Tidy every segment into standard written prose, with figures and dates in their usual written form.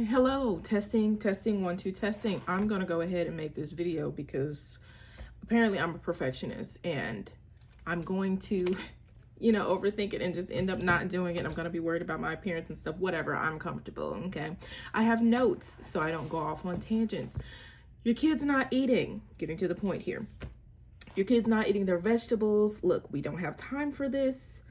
Hello, testing, 1, 2, testing. I'm gonna go ahead and make this video because apparently I'm a perfectionist and I'm going to, overthink it and just end up not doing it. I'm gonna be worried about my appearance and stuff, whatever. I'm comfortable, okay? I have notes so I don't go off on tangents. Your kid's not eating, getting to the point here. Your kid's not eating their vegetables. Look, we don't have time for this.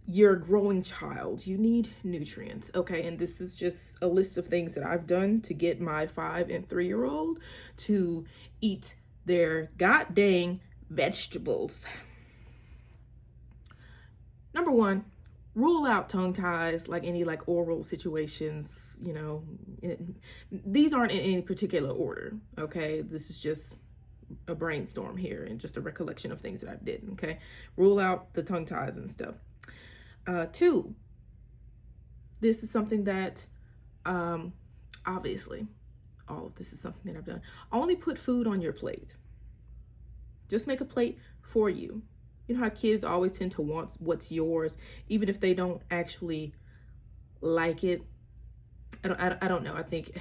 You're a growing child. You need nutrients, okay? And this is just a list of things that I've done to get my 5 and 3-year-old to eat their god dang vegetables. Number 1, rule out tongue ties, like any oral situations, these aren't in any particular order, okay? This is just a brainstorm here and just a recollection of things that I did, okay? Rule out the tongue ties and stuff. 2, this is something that, obviously, all of this is something that I've done. Only put food on your plate. Just make a plate for you. You know how kids always tend to want what's yours, even if they don't actually like it. I don't know. I think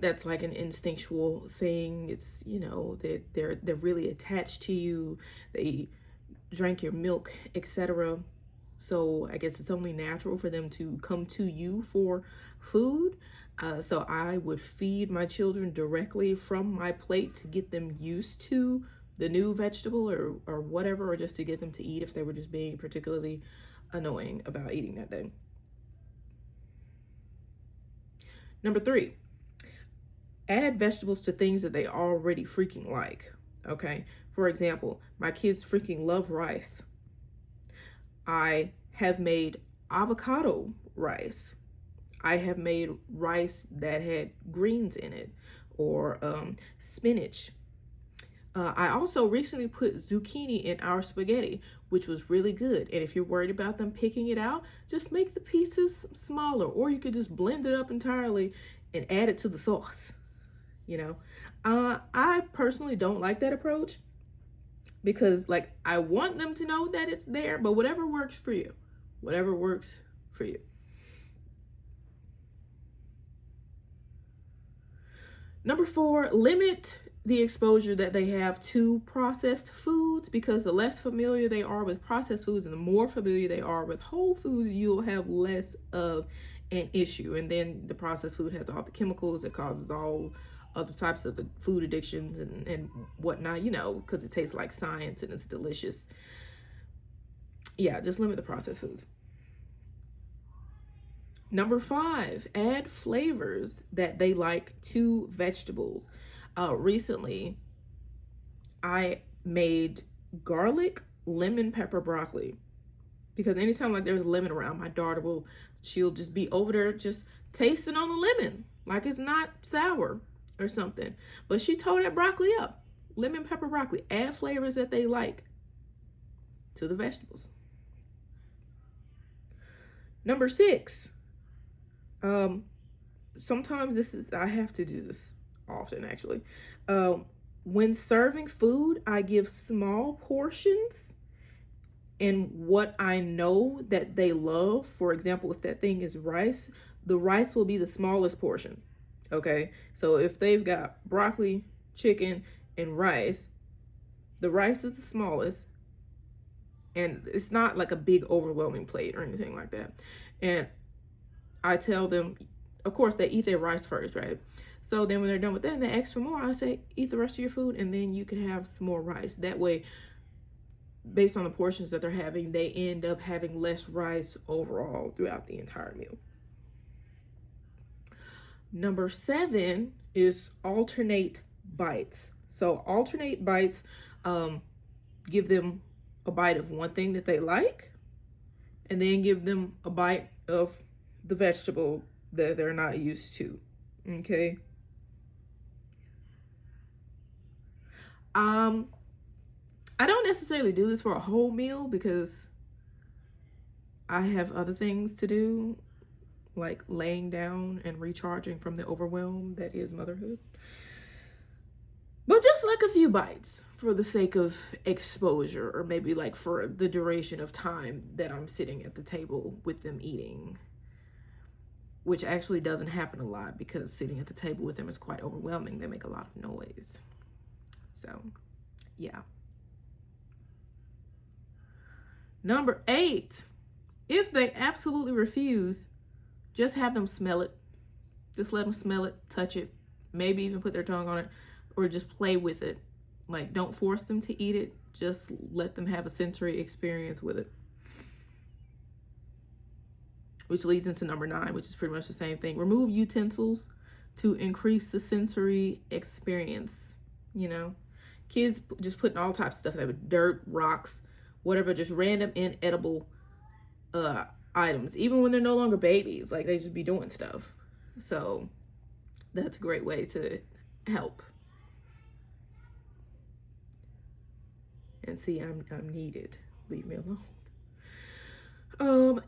that's like an instinctual thing. It's, they're really attached to you. They drank your milk, etc. So I guess it's only natural for them to come to you for food. So I would feed my children directly from my plate to get them used to the new vegetable or whatever, or just to get them to eat if they were just being particularly annoying about eating that day. Number 3, add vegetables to things that they already freaking like. Okay, for example, my kids freaking love rice. I have made avocado rice. I have made rice that had greens in it, or spinach. I also recently put zucchini in our spaghetti, which was really good. And if you're worried about them picking it out, just make the pieces smaller, or you could just blend it up entirely and add it to the sauce. I personally don't like that approach because I want them to know that it's there, but whatever works for you. Number 4, limit the exposure that they have to processed foods, because the less familiar they are with processed foods and the more familiar they are with whole foods, you'll have less of an issue. And then the processed food has all the chemicals. It causes all other types of food addictions and whatnot, because it tastes like science and it's delicious. Yeah, just limit the processed foods. Number 5, add flavors that they like to vegetables. Recently, I made garlic, lemon, pepper, broccoli, because anytime there's lemon around, my daughter she'll just be over there just tasting on the lemon like it's not sour or something. But she tore that broccoli up. Lemon, pepper, broccoli. Add flavors that they like to the vegetables. Number 6, sometimes I have to do this often actually. When serving food, I give small portions and what I know that they love. For example, if that thing is rice, the rice will be the smallest portion. Okay, so if they've got broccoli, chicken, and rice, the rice is the smallest, and it's not like a big overwhelming plate or anything like that. And I tell them, of course, they eat their rice first, right? So then when they're done with that and they ask for more, I say, eat the rest of your food and then you can have some more rice. That way, based on the portions that they're having, they end up having less rice overall throughout the entire meal. Number 7 is alternate bites. So alternate bites, give them a bite of one thing that they like, and then give them a bite of the vegetable that they're not used to. Okay. I don't necessarily do this for a whole meal because I have other things to do, like laying down and recharging from the overwhelm that is motherhood. But just like a few bites for the sake of exposure, or maybe for the duration of time that I'm sitting at the table with them eating. which actually doesn't happen a lot because sitting at the table with them is quite overwhelming. They make a lot of noise. So, yeah. Number 8, if they absolutely refuse, just have them smell it. Just let them smell it, touch it, maybe even put their tongue on it, or just play with it. Like, don't force them to eat it. Just let them have a sensory experience with it. Which leads into number 9, which is pretty much the same thing. Remove utensils to increase the sensory experience. You know, kids just putting all types of stuff there, dirt, rocks, whatever, just random inedible items, even when they're no longer babies. Like, they just be doing stuff. So that's a great way to help. And see, I'm needed. Leave me alone.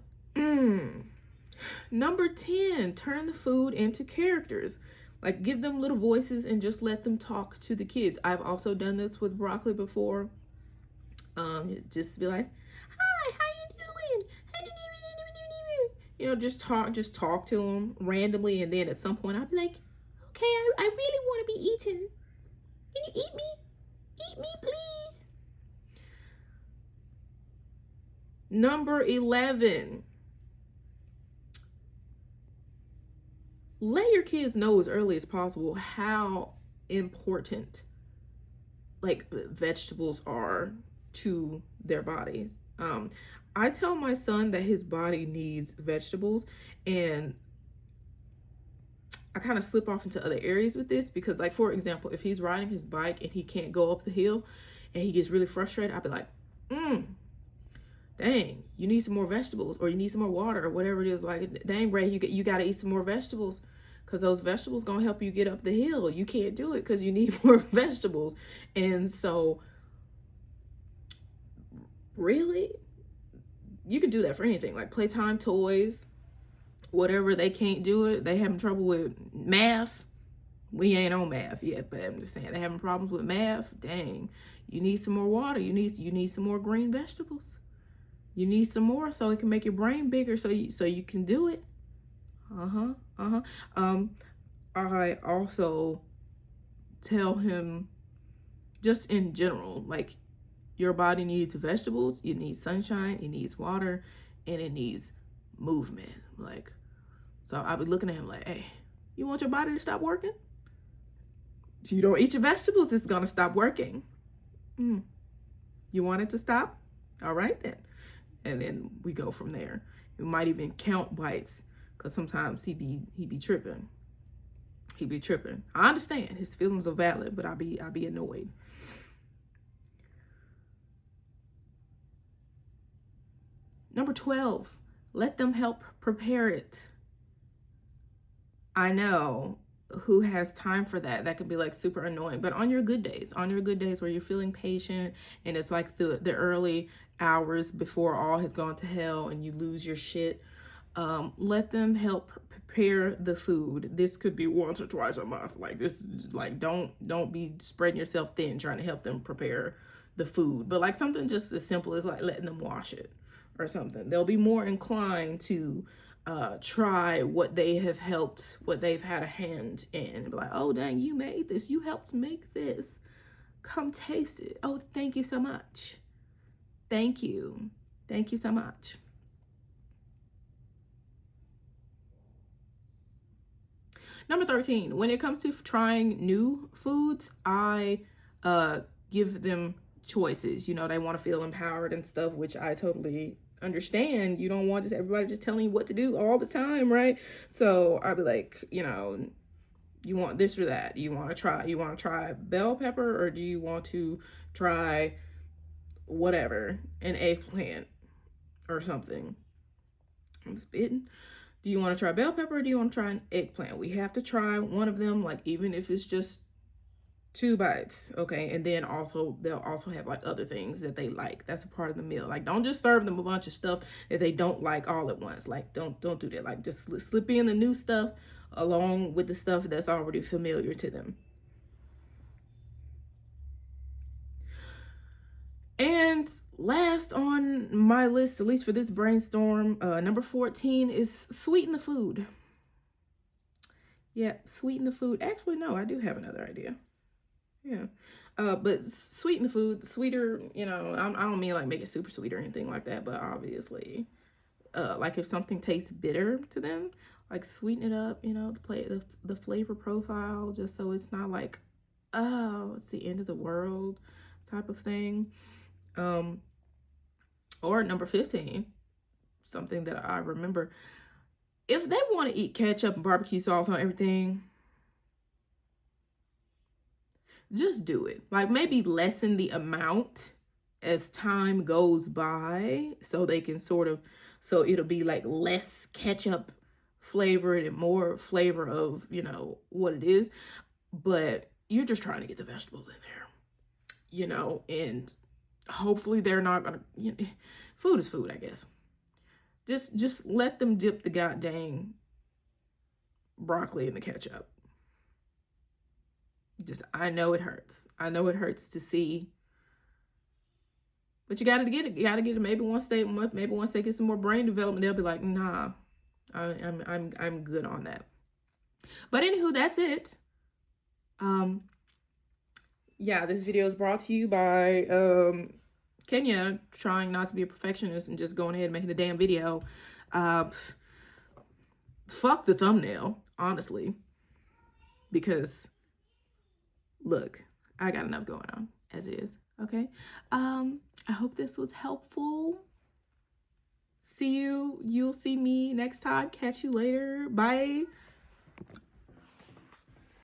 Number 10, turn the food into characters. Like, give them little voices and just let them talk to the kids. I've also done this with broccoli before. Just be like, "Hi, how you doing?" You know, just talk to them randomly, and then at some point I'll be like, "Okay, I really want to be eaten. Can you eat me? Eat me, please." Number 11, let your kids know as early as possible how important like vegetables are to their bodies. I tell my son that his body needs vegetables, and I kind of slip off into other areas with this because, like, for example, if he's riding his bike and he can't go up the hill and he gets really frustrated, I'll be like, dang, you need some more vegetables, or you need some more water, or whatever it is. Like, dang, Ray, you got to eat some more vegetables, because those vegetables gonna help you get up the hill. You can't do it because you need more vegetables. And so, really, you can do that for anything, like playtime toys, whatever. They can't do it, they having trouble with math. We ain't on math yet, but I'm just saying, they having problems with math. Dang, you need some more water. You need some more green vegetables. You need some more so it can make your brain bigger, so you can do it. I also tell him, just in general, like, your body needs vegetables, it needs sunshine, it needs water, and it needs movement. Like, so I'll be looking at him like, hey, you want your body to stop working? If you don't eat your vegetables, it's gonna stop working. You want it to stop? All right then. And then we go from there. We might even count bites, because sometimes he be tripping. He be tripping. I understand his feelings are valid, but I be annoyed. Number 12, let them help prepare it. I know, who has time for that? That can be like super annoying. But on your good days where you're feeling patient, and it's like the early hours before all has gone to hell and you lose your shit, let them help prepare the food. This could be once or twice a month. Like, this, like, don't be spreading yourself thin trying to help them prepare the food. But like something just as simple as like letting them wash it or something. They'll be more inclined to try what they've had a hand in, and be like, oh dang, you made this, you helped make this, come taste it. Oh, thank you so much. Thank you so much. Number 13, when it comes to trying new foods, I give them choices. You know, they want to feel empowered and stuff, which I totally understand. You don't want just everybody just telling you what to do all the time, right? So I'd be like, you know, you want this or that? You want to try bell pepper, or do you want to try whatever, an eggplant or something? I'm spitting. Do you want to try bell pepper, or do you want to try an eggplant? We have to try one of them, like, even if it's just 2 bites, okay? And then also, they'll also have like other things that they like. That's a part of the meal. Like, don't just serve them a bunch of stuff that they don't like all at once. Like, don't do that. Like, just slip in the new stuff along with the stuff that's already familiar to them. And last on my list, at least for this brainstorm, number 14 is sweeten the food. Yeah, sweeten the food. Actually, no, I do have another idea. Yeah. But sweeten the food, sweeter, I don't mean like make it super sweet or anything like that, but obviously, like if something tastes bitter to them, like sweeten it up, to play the flavor profile, just so it's not like, oh, it's the end of the world type of thing. Um, or number 15, something that I remember, if they want to eat ketchup and barbecue sauce on everything, just do it. Like maybe lessen the amount as time goes by so they can so it'll be like less ketchup flavored and more flavor of, what it is. But you're just trying to get the vegetables in there, and hopefully they're not gonna, food is food, I guess. Just let them dip the goddamn broccoli in the ketchup. I know it hurts. I know it hurts to see, but you gotta get it. You gotta get it. Maybe once they get some more brain development, they'll be like, nah, I'm good on that. But anywho, that's it. Yeah, this video is brought to you by Kenya trying not to be a perfectionist and just going ahead and making a damn video. Fuck the thumbnail, honestly, because look, I got enough going on as is. Okay. I hope this was helpful. See you. You'll see me next time. Catch you later. Bye.